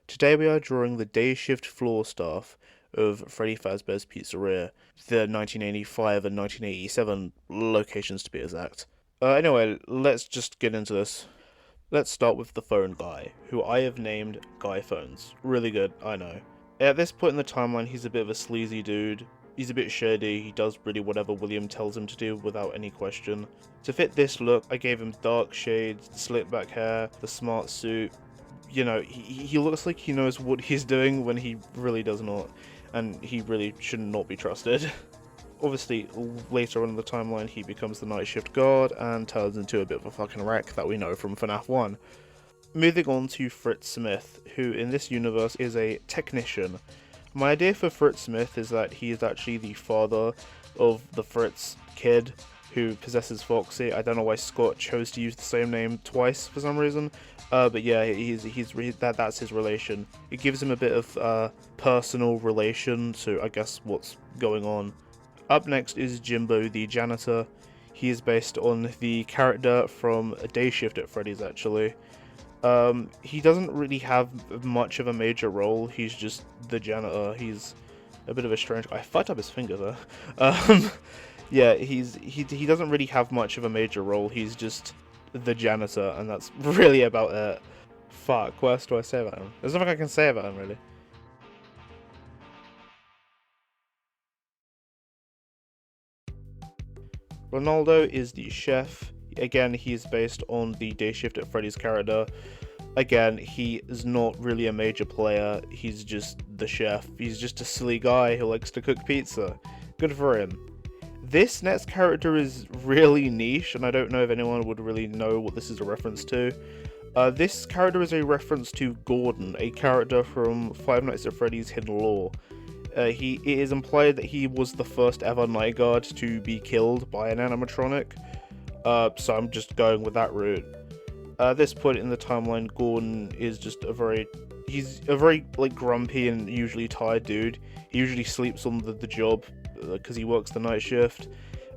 Today we are drawing the Dayshift floor staff of Freddy Fazbear's Pizzeria, the 1985 and 1987 locations to be exact. Anyway, let's just get into this. Let's start with the phone guy, who I have named Guy Phones. Really good, I know. At this point in the timeline, he's a bit of a sleazy dude. He's a bit shady, he does really whatever William tells him to do without any question. To fit this look, I gave him dark shades, slick back hair, the smart suit. You know, he looks like he knows what he's doing when he really does not, and he really should not be trusted. Obviously, later on in the timeline, he becomes the night shift guard and turns into a bit of a fucking wreck that we know from FNAF 1. Moving on to Fritz Smith, who in this universe is a technician. My idea for Fritz Smith is that he is actually the father of the Fritz kid who possesses Foxy. I don't know why Scott chose to use the same name twice for some reason, but yeah, that's his relation. It gives him a bit of personal relation to, I guess, what's going on. Up next is Jimbo the janitor. He is based on the character from Dayshift at Freddy's, actually. He doesn't really have much of a major role, he's just the janitor. He's a bit of a strange guy. I fucked up his finger there. Yeah, he doesn't really have much of a major role, he's just the janitor, and that's really about it. Fuck, what else do I say about him? There's nothing I can say about him, really. Ronaldo is the chef. Again, he's based on the Dayshift at Freddy's character. Again, he is not really a major player, he's just the chef. He's just a silly guy who likes to cook pizza. Good for him. This next character is really niche, and I don't know if anyone would really know what this is a reference to. This character is a reference to Gordon, a character from Five Nights at Freddy's Hidden Lore. It is implied that he was the first ever night guard to be killed by an animatronic, so I'm just going with that route. At this point in the timeline, Gordon is just he's a very like grumpy and usually tired dude. He usually sleeps on the job because he works the night shift.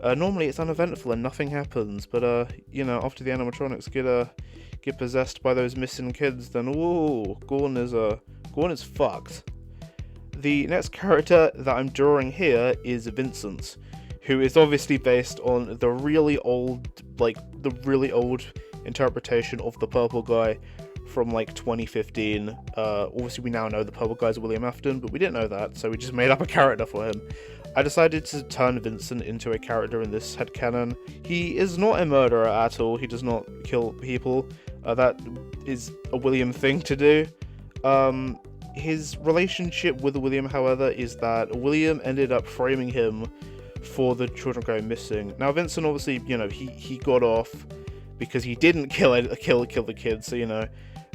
Normally it's uneventful and nothing happens, but you know, after the animatronics get possessed by those missing kids, then ooh, Gordon is fucked. The next character that I'm drawing here is Vincent, who is obviously based on the really old interpretation of the purple guy from like 2015. Obviously we now know the purple guy's William Afton, but we didn't know that, so we just made up a character for him. I decided to turn Vincent into a character in this headcanon. He is not a murderer at all, he does not kill people. That is a William thing to do. His relationship with William, however, is that William ended up framing him for the children going missing. Now, Vincent, obviously, you know, he got off because he didn't kill the kids, so, you know,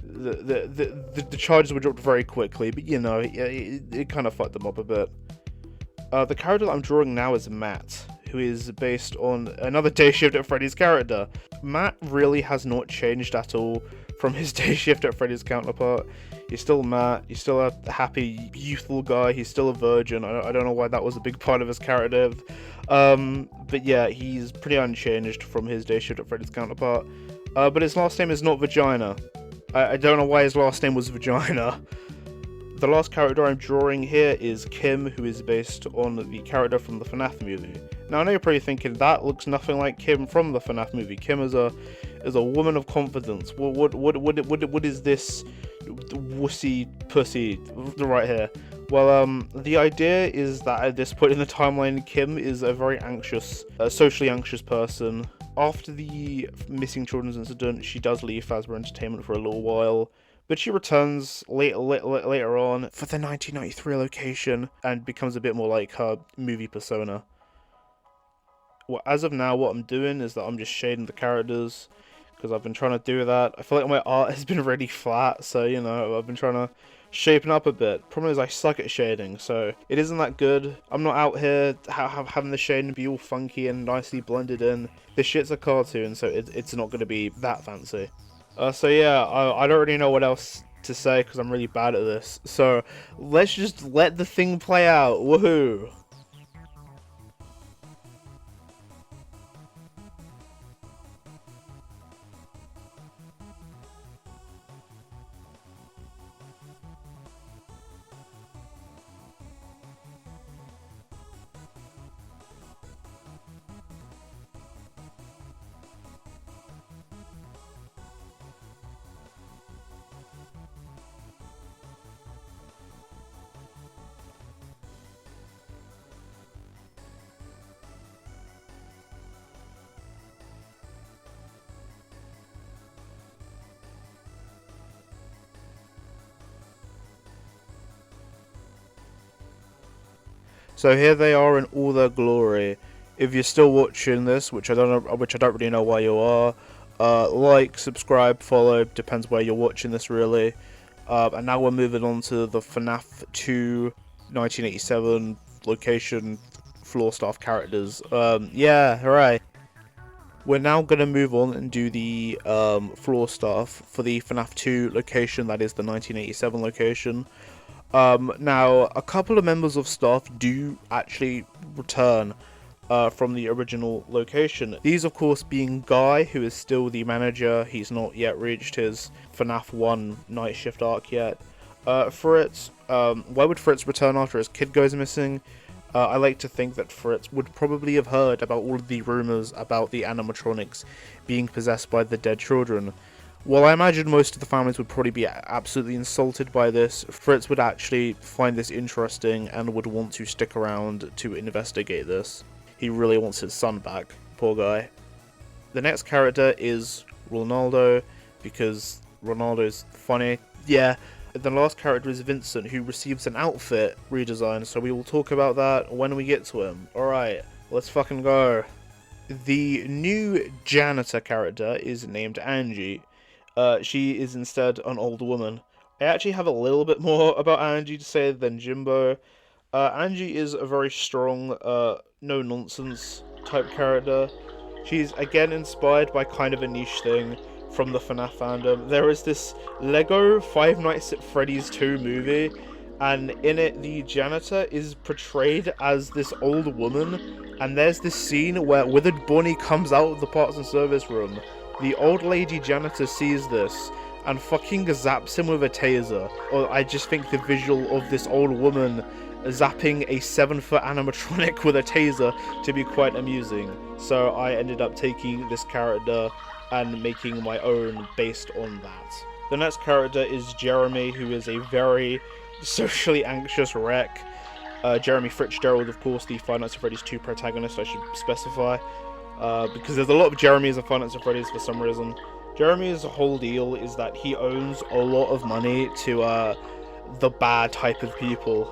the charges were dropped very quickly, but, you know, it kind of fucked them up a bit. The character that I'm drawing now is Matt, who is based on another Dayshift at Freddy's character. Matt really has not changed at all from his Dayshift at Freddy's counterpart. He's still Matt, he's still a happy, youthful guy, he's still a virgin. I don't know why that was a big part of his character. But yeah, he's pretty unchanged from his Dayshift at Freddy's counterpart. But his last name is not Vagina. I don't know why his last name was Vagina. The last character I'm drawing here is Kim, who is based on the character from the FNAF movie. Now, I know you're probably thinking that looks nothing like Kim from the FNAF movie. Kim is a woman of confidence. What is this wussy pussy right here? Well, the idea is that at this point in the timeline, Kim is a very anxious, socially anxious person. After the missing children's incident, she does leave Fazbear Entertainment for a little while, but she returns later on for the 1993 location and becomes a bit more like her movie persona. Well, as of now, what I'm doing is that I'm just shading the characters, because I've been trying to do that. I feel like my art has been really flat, so, you know, I've been trying to shapen up a bit. Problem is I suck at shading, so it isn't that good. I'm not out here having the shading be all funky and nicely blended in. This shit's a cartoon, so it's not going to be that fancy. So yeah, I don't really know what else to say, because I'm really bad at this. So let's just let the thing play out. Woohoo! So here they are in all their glory. If you're still watching this, which I don't really know why you are, like, subscribe, follow, depends where you're watching this really. And now we're moving on to the FNAF 2 1987 location floor staff characters. Yeah, hooray. We're now going to move on and do the floor staff for the FNAF 2 location, that is the 1987 location. Now, a couple of members of staff do actually return from the original location. These, of course, being Guy, who is still the manager. He's not yet reached his FNAF 1 night shift arc yet. Fritz, why would Fritz return after his kid goes missing? I like to think that Fritz would probably have heard about all of the rumours about the animatronics being possessed by the dead children. While I imagine most of the families would probably be absolutely insulted by this, Fritz would actually find this interesting and would want to stick around to investigate this. He really wants his son back, poor guy. The next character is Ronaldo, because Ronaldo's funny. Yeah. The last character is Vincent, who receives an outfit redesign, so we will talk about that when we get to him. Alright, let's fucking go. The new janitor character is named Angie. She is instead an old woman. I actually have a little bit more about Angie to say than Jimbo. Angie is a very strong, no-nonsense type character. She's again inspired by kind of a niche thing from the FNAF fandom. There is this Lego Five Nights at Freddy's 2 movie, and in it the janitor is portrayed as this old woman, and there's this scene where Withered Bonnie comes out of the parts and service room. The old lady janitor sees this and fucking zaps him with a taser. Or I just think the visual of this old woman zapping a 7-foot animatronic with a taser to be quite amusing. So I ended up taking this character and making my own based on that. The next character is Jeremy, who is a very socially anxious wreck. Jeremy Fitzgerald, of course, the Five Nights at Freddy's 2 protagonist, I should specify. Because there's a lot of Jeremys in Five Nights at Freddy's for some reason. Jeremy's whole deal is that he owes a lot of money to the bad type of people.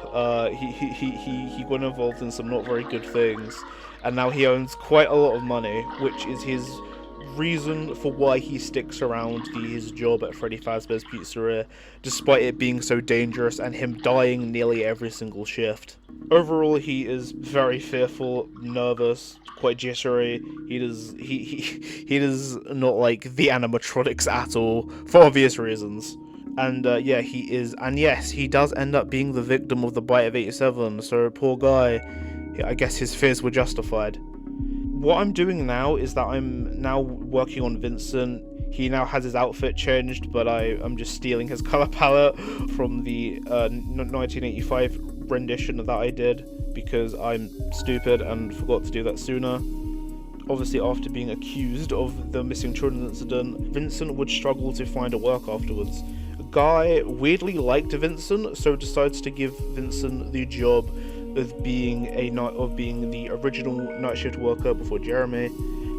He got involved in some not very good things, and now he owns quite a lot of money, which is his reason for why he sticks around his job at Freddy Fazbear's Pizzeria, despite it being so dangerous and him dying nearly every single shift. Overall, he is very fearful, nervous, quite jittery. He does not like the animatronics at all, for obvious reasons. And yeah, he is, and yes, he does end up being the victim of the bite of 87, so poor guy, I guess his fears were justified. What I'm doing now is that I'm now working on Vincent. He now has his outfit changed, but I'm just stealing his color palette from the 1985 rendition that I did, because I'm stupid and forgot to do that sooner. Obviously, after being accused of the missing children incident, Vincent would struggle to find a work afterwards. Guy weirdly liked Vincent, so decides to give Vincent the job of being the original night shift worker before Jeremy.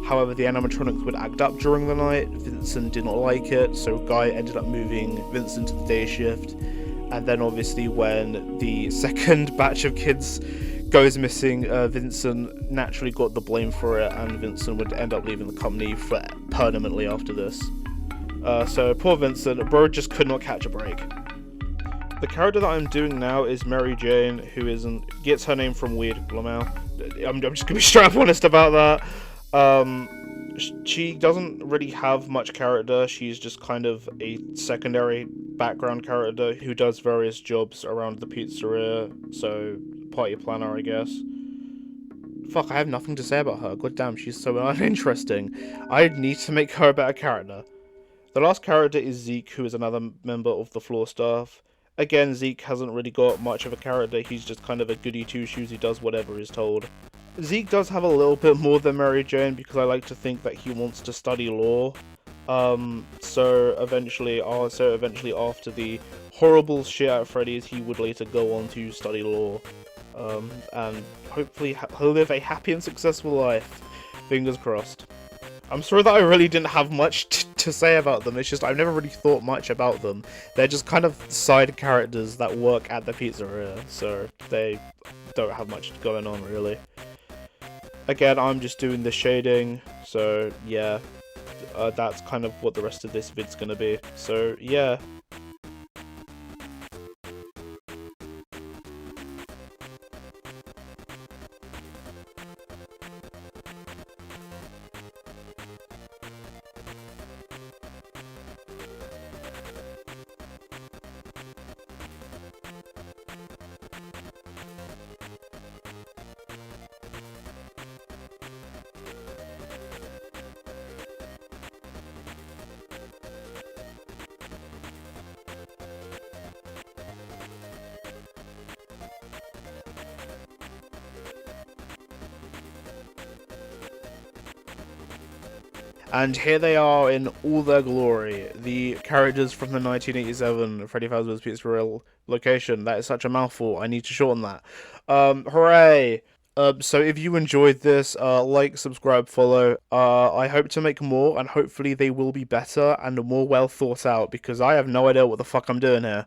However, the animatronics would act up during the night. Vincent did not like it, so Guy ended up moving Vincent to the day shift. And then obviously when the second batch of kids goes missing, Vincent naturally got the blame for it, and Vincent would end up leaving the company permanently after this. So poor Vincent, bro just could not catch a break. The character that I'm doing now is Mary Jane, who gets her name from Weird Lamau. I'm just gonna be straight up honest about that. She doesn't really have much character. She's just kind of a secondary background character who does various jobs around the pizzeria. So party planner, I guess. Fuck, I have nothing to say about her. God damn, she's so uninteresting. I need to make her a better character. The last character is Zeke, who is another member of the floor staff. Again, Zeke hasn't really got much of a character. He's just kind of a goody two-shoes. He does whatever he's told. Zeke does have a little bit more than Mary Jane, because I like to think that he wants to study law. So eventually after the horrible shit at Freddy's, he would later go on to study law. And hopefully he'll live a happy and successful life. Fingers crossed. I'm sorry that I really didn't have much to say about them. It's just I've never really thought much about them. They're just kind of side characters that work at the pizzeria, so they don't have much going on really. Again, I'm just doing the shading, so yeah, that's kind of what the rest of this vid's gonna be. So yeah. And here they are in all their glory, the characters from the 1987 Freddy Fazbear's Pizzeria location. That is such a mouthful, I need to shorten that. Hooray! So if you enjoyed this, like, subscribe, follow. I hope to make more, and hopefully they will be better and more well thought out, because I have no idea what the fuck I'm doing here.